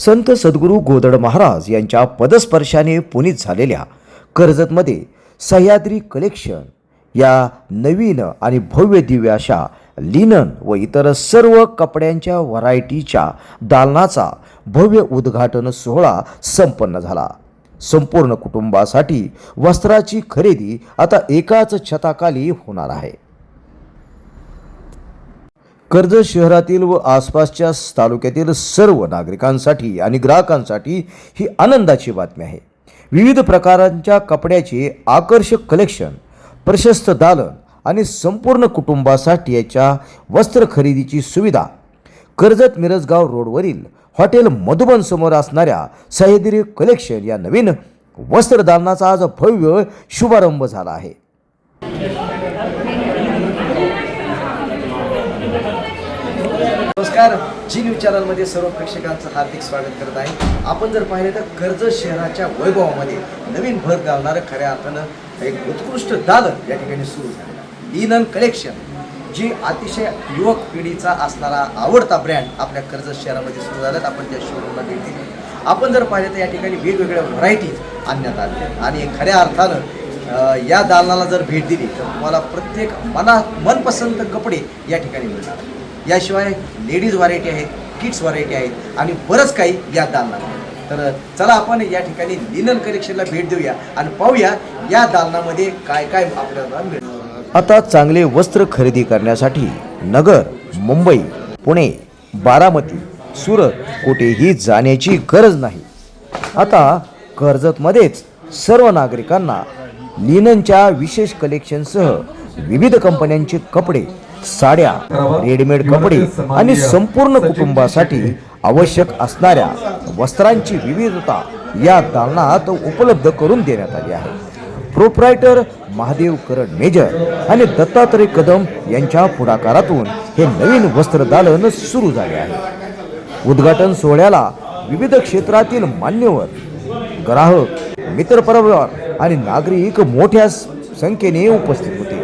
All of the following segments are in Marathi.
संत सद्गुरू गोदड महाराज यांच्या पदस्पर्शाने पुनीत झालेल्या कर्जतमध्ये सह्याद्री कलेक्शन या नवीन आणि भव्य दिव्य अशा लिनन व इतर सर्व कपड्यांच्या व्हरायटीच्या दालनाचा भव्य उद्घाटन सोहळा संपन्न झाला। संपूर्ण कुटुंबासाठी वस्त्राची खरेदी आता एकाच छताखाली होणार आहे। कर्जत शहरातील व आसपासच्या तालुक्यातील सर्व नागरिकांसाठी आणि ग्राहकांसाठी ही आनंदाची बातमी आहे। विविध प्रकारांच्या कपड्याचे आकर्षक कलेक्शन, प्रशस्त दालन आणि संपूर्ण कुटुंबासाठी याच्या वस्त्र खरेदीची सुविधा कर्जत मिरजगाव रोडवरील हॉटेल मधुबन समोर असणाऱ्या सह्याद्री कलेक्शन या नवीन वस्त्रदालनाचा आज भव्य शुभारंभ झाला आहे। नमस्कार, जी न्यूज चॅनलमध्ये सर्व प्रेक्षकांचं हार्दिक स्वागत करत आहे। आपण जर पाहिले तर कर्जत शहराच्या वैभवामध्ये नवीन भर घालणारं खऱ्या अर्थानं एक उत्कृष्ट दालन या ठिकाणी सुरू झालेलं आहे। लिनन कलेक्शन, जी अतिशय युवक पिढीचा असणारा आवडता ब्रँड आपल्या कर्जत शहरामध्ये सुरू झाल्यात। आपण त्या शोरूमला भेट दिली। आपण जर पाहिलं तर या ठिकाणी वेगवेगळ्या व्हरायटीज आणण्यात आल्या आणि खऱ्या अर्थानं या दालनाला जर भेट दिली तर तुम्हाला प्रत्येक मनपसंत कपडे या ठिकाणी मिळणार। याशिवाय लेडीज व्हरायटी आहेत, किड्स व्हरायटी आहेत आणि बरंच काही या दालनामध्ये। तर चला आपण या ठिकाणी लिनन कलेक्शनला भेट देऊया आणि पाहूया या दालनामध्ये काय काय आपल्याला मिळणार। आता चांगले वस्त्र खरेदी करण्यासाठी नगर, मुंबई, पुणे, बारामती, सुरत कुठेही जाण्याची गरज नाही। आता कर्जतमध्येच सर्व नागरिकांना लिननच्या विशेष कलेक्शनसह विविध कंपन्यांचे कपडे, साड्या, रेडीमेड कपडे आणि संपूर्ण कुटुंबासाठी आवश्यक असणाऱ्या वस्त्रांची विविधता या दालनात उपलब्ध करून देण्यात आली आहे। प्रोप्रायटर महादेव करण मेजर आणि दत्तात्रय कदम यांच्या पुढाकारातून हे नवीन वस्त्र दालन सुरू झाले आहे। उद्घाटन सोहळ्याला विविध क्षेत्रातील मान्यवर, ग्राहक, मित्रपरिवार आणि नागरिक मोठ्या संख्येने उपस्थित होते।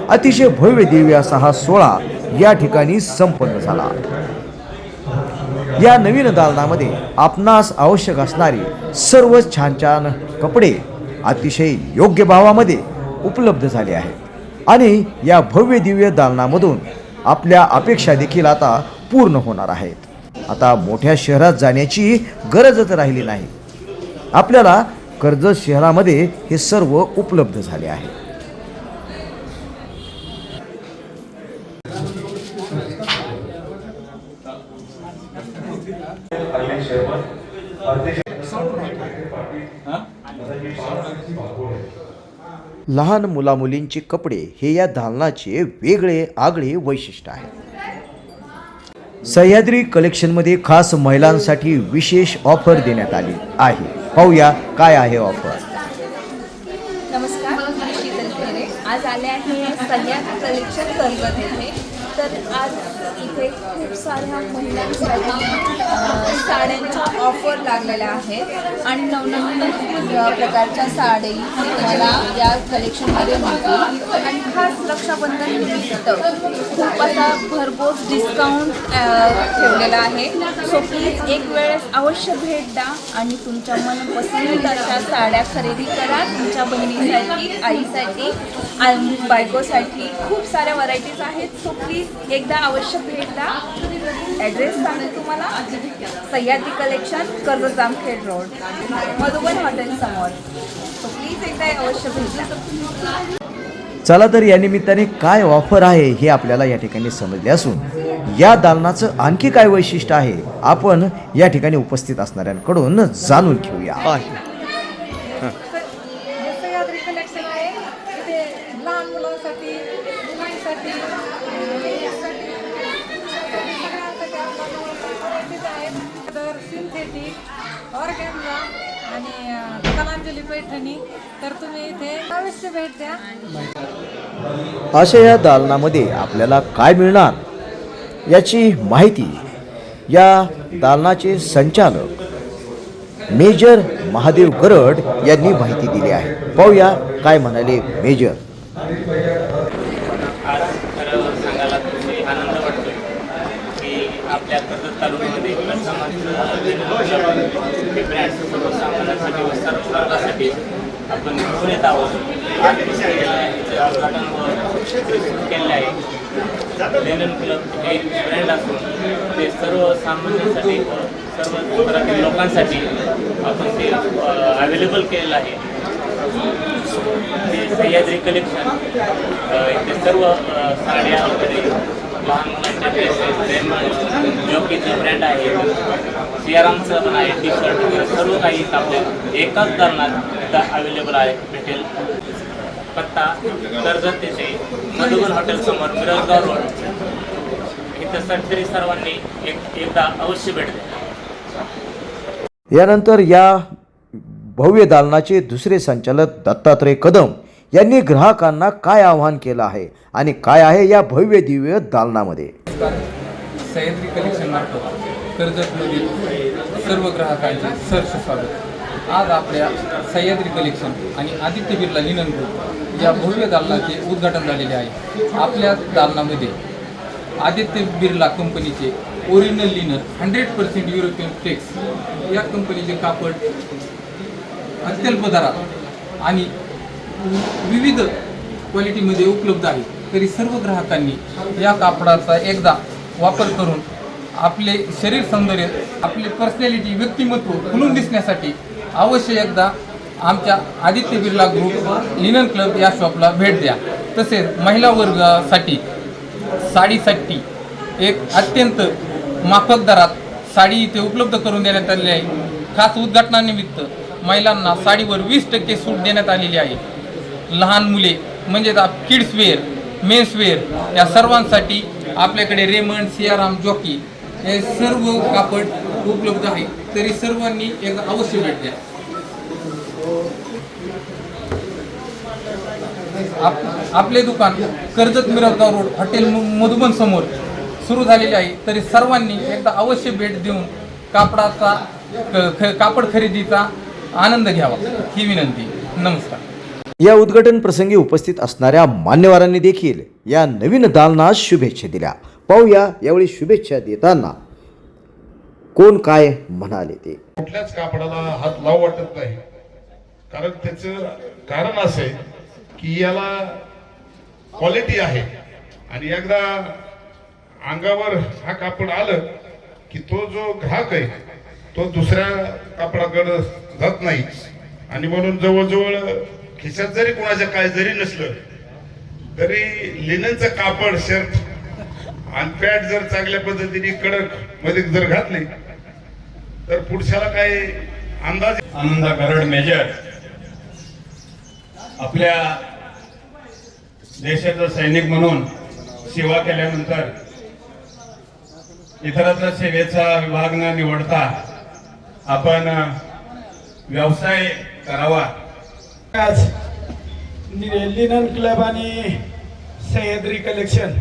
अतिशय भव्य दिव्य असा हा सोहळा या ठिकाणी संपन्न झाला। या नवीन दालनामध्ये आपणास आवश्यक असणारी सर्व छान छान कपडे अतिशय योग्य भावामध्ये उपलब्ध झाले आहेत आणि या भव्य दिव्य दालनामधून आपल्या अपेक्षा देखील आता पूर्ण होणार आहेत। आता मोठ्या शहरात जाण्याची गरजच राहिली नाही। आपल्याला कर्जत शहरामध्ये हे सर्व उपलब्ध झाले आहे। लहान मुलामुलींचे कपडे हे या दालनाचे वेगळे आगळे वैशिष्ट्य आहे। सह्याद्री कलेक्शनमध्ये खास महिलांसाठी विशेष ऑफर देण्यात आली आहे। पाहूया काय आहे ऑफर। नमस्कार, मी शीतल खेरे। आज आले आहे सह्याद्री कलेक्शन कर्जत येथे। तर आज इथे खूप साऱ्या महिलांसाठी साड्यांच्या ऑफर लागलेल्या आहेत आणि नवनवीन प्रकारच्या साडी तुम्हाला या कलेक्शनमध्ये मिळतील आणि खास रक्षाबंधन निमित्त खूप असा भरघोस डिस्काउंट ठेवलेला आहे। सो प्लीज एक वेळेस अवश्य भेट द्या आणि तुमच्या मनपसंत अशा साड्या खरेदी करा। तुमच्या बहिणीसाठी, आईसाठी, बायकोसाठी खूप साऱ्या व्हरायटीज आहेत। सो प्लीज एकदा अवश्य भेट द्या। ॲड्रेस सांगते तुम्हाला, Sahyadri collection, Karjat Jamkhed road, Madhuban hotel समोर। सो प्लीज एकदा अवश्य भेट द्या। चला तर या निमित्ताने काय ऑफर आहे हे आपल्याला या ठिकाणी समजले असून या दालनाचं आणखी काय वैशिष्ट्य आहे आपण या ठिकाणी उपस्थित असणाऱ्यांकडून जाणून घेऊया। सह्याद्री कलेक्शन आहे, इथे लहान मुलांसाठी, मुलांसाठी, सिंथेटिक, ऑर्गॅन्झा आणि कलांजली पैठणी। तर तुम्ही इथे अवश्य भेट द्या। अशा या दालनामध्ये आपल्याला काय मिळणार याची माहिती या दालनाचे संचालक मेजर महादेव गरड यांनी माहिती दिली आहे। पाहूया काय म्हणाले मेजर। आपल्या कर्जत तालुक्यामध्ये हे ब्रँड सर्वसामान्यांसाठी व सर्व वर्गासाठी आपण घेऊन येत आहोत. आज उद्घाटन सुरू केलेलं आहे. लेनन क्लब हे ब्रँड असून ते सर्वसामान्यांसाठी सर्व प्रकारच्या लोकांसाठी आपण ते अवेलेबल केलेलं आहे. ते सह्याद्री कलेक्शन इथे सर्व साड्या वगैरे लहान मुलांच्या ड्रेसेस रेमंड जॉकीचं ब्रँड आहे, सियारामचं पण आहे, टी शर्ट वगैरे सर्व काही आपल्याला एकाच दालनात अवेलेबल आहे भेटेल. पत्ता कर्जत येथे मधुबन हॉटेलसमोर मिरजगाव रोड इथं तरी सर्वांनी एकदा अवश्य भेट द्या. यानंतर या भव्य दालनाचे दुसरे संचालक दत्तात्रय कदम यांनी ग्राहकांना काय आवाहन केलं आहे आणि काय आहे या भव्य दिव्य दालनामध्ये. सह्याद्री कलेक्शन मार्फत कर्जतमधील सर्व ग्राहकांचे सहर्ष स्वागत. आज आपल्या सह्याद्री कलेक्शन आणि आदित्य बिर्ला लिनन ग्रुप या भव्य दालनाचे उद्घाटन झालेले आहे. आपल्या दालनामध्ये आदित्य बिर्ला कंपनीचे ओरिजिनल लिनन 100% युरोपियन फ्लेक्स या कंपनीचे कापड अत्यल्प दरात आणि विविध क्वालिटीमध्ये उपलब्ध आहे. तरी सर्व ग्राहकांनी या कापडाचा एकदा वापर करून आपले शरीर सौंदर्य, आपले पर्सनॅलिटी, व्यक्तिमत्व खुलून दिसण्यासाठी अवश्य एकदा आमच्या Aditya Birla group linen club या शॉपला भेट द्या. तसेच महिला वर्गासाठी साडीसाठी एक अत्यंत माफक दरात साडी इथे उपलब्ध करून देण्यात आलेली आहे. खास उद्घाटनानिमित्त महिलांना साडीवर 20% सूट देण्यात आलेली आहे. लहान मुले म्हणजे किड्स वेअर, मेन्स वेअर या सर्वांसाठी आपल्याकडे रेमंड, सियाराम, जॉकी हे सर्व कापड उपलब्ध आहे. तरी सर्वांनी एक अवश्य भेट द्या. आपले दुकान कर्जत मिरजगाव रोड हॉटेल मधुबन समोर सुरू झालेले आहे. तरी सर्वांनी एकदा अवश्य भेट देऊन कापड खरेदीचा आनंद घ्यावा ही विनंती. नमस्कार. या उद्घाटन प्रसंगी उपस्थित असणाऱ्या मान्यवरांनी देखील या नवीन दालनास शुभेच्छा दिल्या. पाहूया यावेळी शुभेच्छा देताना कोण काय म्हणाले ते. कुठल्याच कापडाला हात लावू वाटत नाही, कारण त्याचं कारण असं आहे की याला क्वालिटी आहे आणि एकदा अंगावर हा कापड आलं की तो जो ग्राहक आहे तो दुसऱ्या कापडाकडे जात नाही. आणि म्हणून जवळजवळ खिशात जरी कोणाच्या काय जरी नसलं तरी लिननचं कापड, शर्ट आणि पॅन्ट जर चांगल्या पद्धतीने कडक मध्ये जर घातली तर पुढच्याला काही अंदाज. आनंदा गरड मेजर आपल्या देशाचा सैनिक म्हणून सेवा केल्यानंतर इतरत्र सेवेचा विभाग न निवडता आपण व्यवसाय करावा. आज लिनन क्लब आणि सह्याद्री कलेक्शन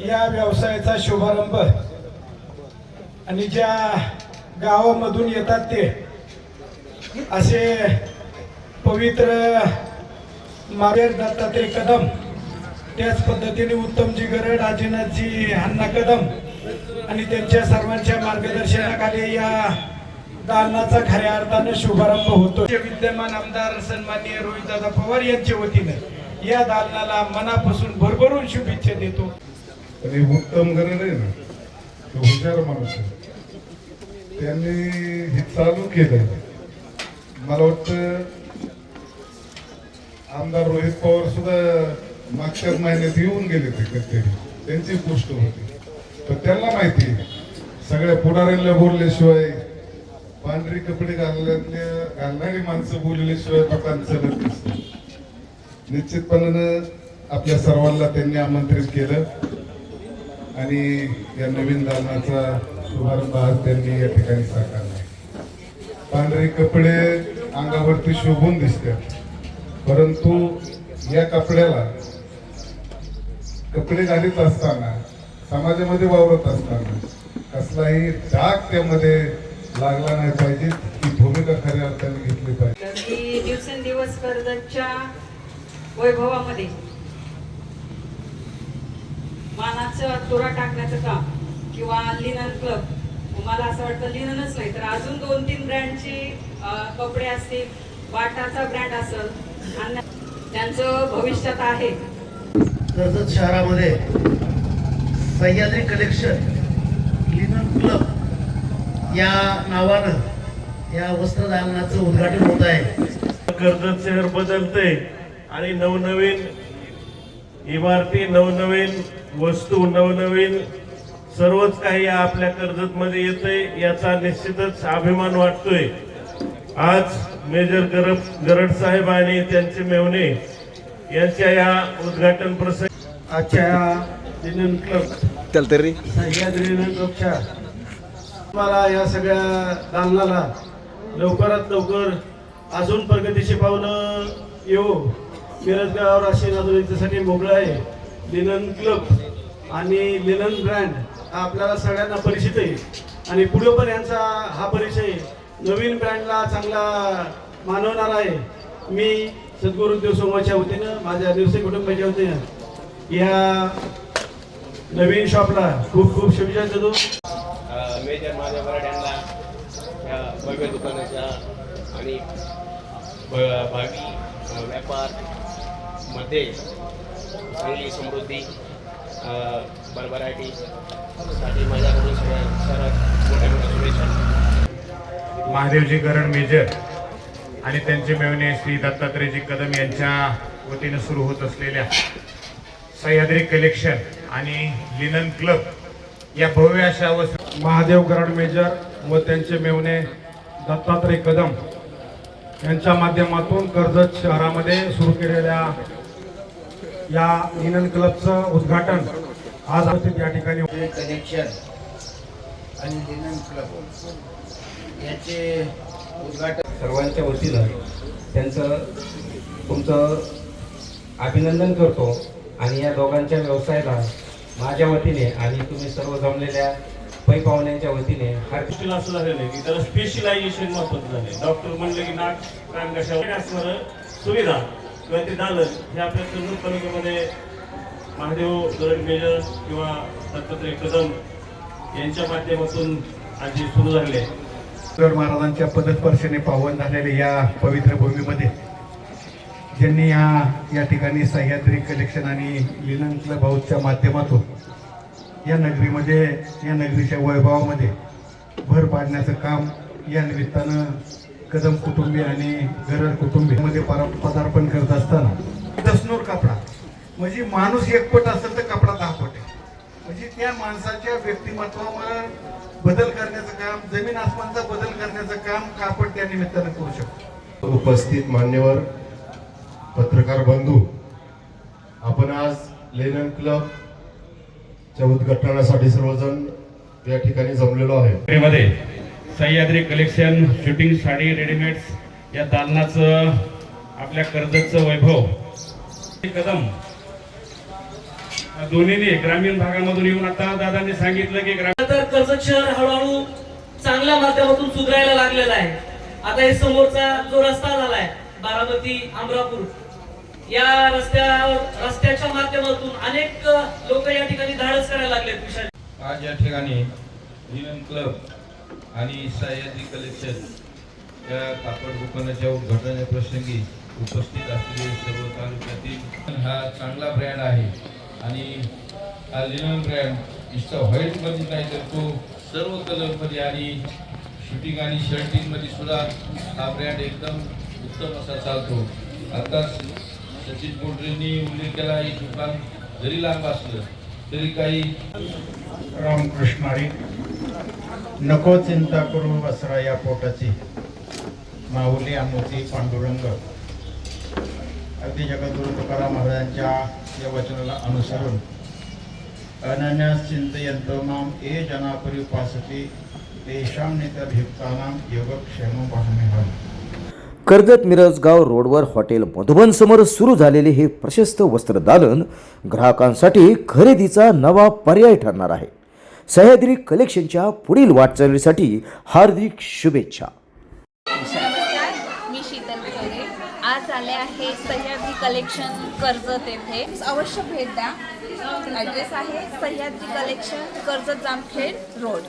या व्यवसायाचा शुभारंभ आणि ज्या गावामधून येतात ते असे पवित्र मावेर दत्तात्रय कदम, त्याच पद्धतीने उत्तमजी गरड, आजीनाथजी अण्णा कदम आणि त्यांच्या सर्वांच्या मार्गदर्शनाखाली या दालनाचा खऱ्या अर्थाने शुभारंभ होतो. विद्यमान आमदार सन्माननीय रोहितदादा पवार यांच्या वतीने या दालनाला मनापासून भरभरून शुभेच्छा देतो. आणि उत्तम गरज आहे ना, तो हुशार माणूस आहे. त्यांनी हे चालू केलं. मला वाटतं आमदार रोहित पवार सुद्धा मागच्या महिन्यात येऊन गेले ते कधीतरी, त्यांची गोष्ट होती. तर त्यांना माहिती सगळ्या पुढाऱ्यांना बोलल्याशिवाय, पांढरी कपडे घालणारी माणसं बोलल्याशिवाय दुकान चालत नसतं. निश्चितपणानं आपल्या सर्वांना त्यांनी आमंत्रित केलं आणि या नवीन दालनाचा शुभारंभ आज त्यांनी या ठिकाणी साकारला. पांढरे कपडे अंगावरती शोभून दिसतात, परंतु या कपड्याला कपडे घालीत असताना, समाजामध्ये वावरत असताना कसलाही डाग त्यामध्ये लागला नाही पाहिजे. ही भूमिका खऱ्या अर्थाने घेतली पाहिजे. दिवसेंदिवस कर्जतच्या वैभवामध्ये मानाचं तुरा टाकण्याचं काम किंवा लिनन क्लब मला असं वाटतं लिननच नाही तर अजून 2-3 ब्रँडची कपडे असतील, बाटाचा ब्रँड असेल आणि त्यांचं भविष्यात आहे. कर्जत शहरामध्ये सह्याद्री कलेक्शन लिनन क्लब या नावानं या वस्त्रदालनाचं उद्घाटन होत आहे. कर्जत शहर बदलते आणि नवनवीन इमारती, नवनवीन वस्तू, नवनवीन सर्वच काही आपल्या कर्जतमध्ये येते, याचा निश्चितच अभिमान वाटतोय. आज मेजर गरड साहेब आणि त्यांचे मेव्हणे यांच्या या उद्घाटन प्रसंगी आजच्या या लिनन क्लब सह्याद्री लिनन क्लबच्या मला या सगळ्या दालनाला लवकरात लवकर अजून प्रगतीचे पावलं येऊ. मिरजगाव राशीन अजून याच्यासाठी मोकळं आहे. लिनन क्लब आणि लिनन ब्रँड हा आपल्याला सगळ्यांना परिचित आहे आणि पुढे पण यांचा हा परिचय नवीन ब्रँडला चांगला मानवणार आहे. मी सद्गुरुदेव सोमाच्या वतीनं, माझ्या निरसे कुटुंबाच्या वतीनं या नवीन शॉपला खूप खूप शुभेच्छा देतो. मेजर माझ्या बराड्यांना या भव्य दुकानाच्या आणि भावी व्यापार मध्ये चांगली समृद्धी भरभराटी साठी माझ्याकडून सर्वात मोठ्या मोठ्या शुभेच्छा. महादेवजी गरड मेजर आणि त्यांचे मेव्हणे श्री दत्तात्रेयजी कदम यांच्या वतीनं सुरू होत असलेल्या सह्याद्री कलेक्शन आणि लिनन क्लब या भव्य अशा महादेव गरड मेजर व त्यांचे मेव्हणे दत्तात्रय कदम यांच्या माध्यमातून कर्जत शहरामध्ये सुरू केलेल्या या लिनन क्लबचं उद्घाटन आज या ठिकाणी कलेक्शन आणि लिनन क्लब याचे उद्घाटन सर्वांच्या वतीनं त्यांचं तुमचं अभिनंदन करतो आणि या दोघांच्या व्यवसायाला माझ्या वतीने आणि तुम्ही सर्व जमलेल्या पै पाहुण्यांच्या वतीने गोष्टीला असं झालेलं आहे की त्याला स्पेशलायझेशन महत्वाचं झाले. डॉक्टर म्हणले की नाक कान कशावर असणारं सुविधा किंवा ते दालन हे आपल्या कर्जत तालुक्यामध्ये महादेव गरड मेजर किंवा दत्तात्रय कदम यांच्या माध्यमातून आज सुरू झाले. गड महाराजांच्या पदस्पर्शाने पावन झालेल्या या पवित्र भूमीमध्ये ज्यांनी या ठिकाणी सह्याद्री कलेक्शन आणि लिनन क्लब हाऊसच्या माध्यमातून या नगरीमध्ये, या नगरीच्या वैभवामध्ये भर पाडण्याचं काम या निमित्तानं कदम कुटुंबीय आणि गरड कुटुंबीमध्ये पदार्पण करत असताना दसनूर कपडा म्हणजे माणूस एकपट असेल तर कपडा 10 पट आहे. म्हणजे त्या माणसाच्या व्यक्तिमत्वावर बदल करण्याचं काम, जमीन आसमानचा बदल करण्याचं काम कापड त्या निमित्तानं करू शकतो. उपस्थित मान्यवर पत्रकार बंधू, आपण आज लिनन क्लब च्या उद्घाटनासाठी सर्वजण या ठिकाणी जमलेलो आहे. मध्ये Sahyadri collection shooting sari readymades या दालनाचं आपल्या कर्जतचं वैभव कदम दोन्हीने ग्रामीण भागामधून येऊन आता दादांनी सांगितलं की तर कर्जत शहर हळूहळू चांगल्या माध्यमातून सुधारायला लागलेला आहे. आता हे समोरचा जो रस्ता झालाय बारामती अमरापूर या रस्त्याच्या माध्यमातून अनेक लोक या ठिकाणी धाडस करायला लागले. आज या ठिकाणी लिनन क्लब आणि सह्याद्री कलेक्शन या कापड दुकानाच्या उद्घाटनाप्रसंगी उपस्थित असलेले सर्व तालुक्यातील हा चांगला ब्रँड आहे आणि हा लिनन ब्रँड नुसता व्हाईटमध्ये नाही तर तो सर्व कलरमध्ये आणि शूटिंग आणि शर्टिंगमध्ये सुद्धा हा ब्रँड एकदम उत्तम असा चालतो. आता सचिन पोटरेंनी उल्लेख केला, हे दुकान जरी लांब असलं तरी काही रामकृष्णारी नको चिंता करू वसरा या पोटाची, माऊली आमोची पांडुरंग. अगदी जगद्गुरु तुकाराम महाराजांच्या या वचनाला अनुसरून अनन्यास चिंतयन्तो माम ये जनापरि उपासते तेषां नित्यभियुक्तानां योगक्षेमं वहाम्यहम्. कर्जत मिरजगाव रोडवर हॉटेल मधुबन समोर सुरू झालेले हे प्रशस्त वस्त्रदालन ग्राहकांसाठी खरेदीचा नवा पर्याय ठरणार आहे. सह्याद्री कलेक्शनच्या पुढील वाटचालीसाठी हार्दिक शुभेच्छा. नमस्कार, मी शीतल खरे. आज आले आहे सह्याद्री कलेक्शन कर्जत येथे. अवश्य भेट द्या. ॲड्रेस आहे सह्याद्री कलेक्शन कर्जत जामखेड रोड.